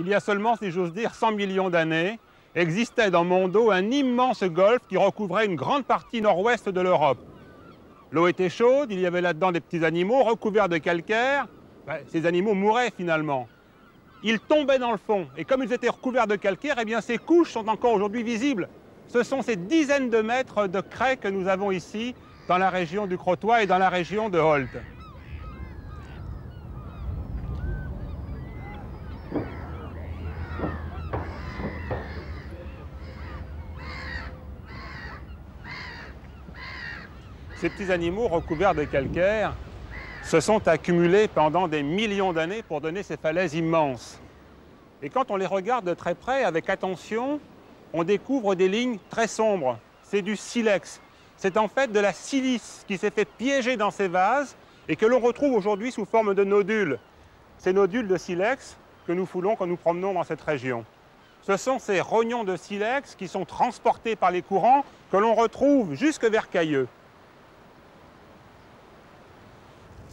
Il y a seulement, si j'ose dire, 100 millions d'années, existait dans mon dos un immense golfe qui recouvrait une grande partie nord-ouest de l'Europe. L'eau était chaude, il y avait là-dedans des petits animaux recouverts de calcaire. Ces animaux mouraient finalement. Ils tombaient dans le fond, et comme ils étaient recouverts de calcaire, eh bien, ces couches sont encore aujourd'hui visibles. Ce sont ces dizaines de mètres de craie que nous avons ici, dans la région du Crotoy et dans la région de Holt. Ces petits animaux recouverts de calcaire se sont accumulés pendant des millions d'années pour donner ces falaises immenses. Et quand on les regarde de très près, avec attention, on découvre des lignes très sombres. C'est du silex. C'est en fait de la silice qui s'est fait piéger dans ces vases et que l'on retrouve aujourd'hui sous forme de nodules. Ces nodules de silex que nous foulons quand nous promenons dans cette région. Ce sont ces rognons de silex qui sont transportés par les courants que l'on retrouve jusque vers Cayeux.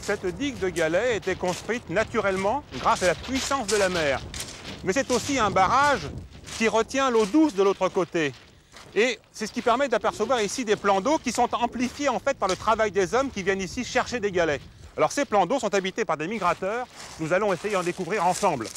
Cette digue de galets était construite naturellement grâce à la puissance de la mer. Mais c'est aussi un barrage qui retient l'eau douce de l'autre côté. Et c'est ce qui permet d'apercevoir ici des plans d'eau qui sont amplifiés en fait par le travail des hommes qui viennent ici chercher des galets. Alors ces plans d'eau sont habités par des migrateurs. Nous allons essayer d'en découvrir ensemble.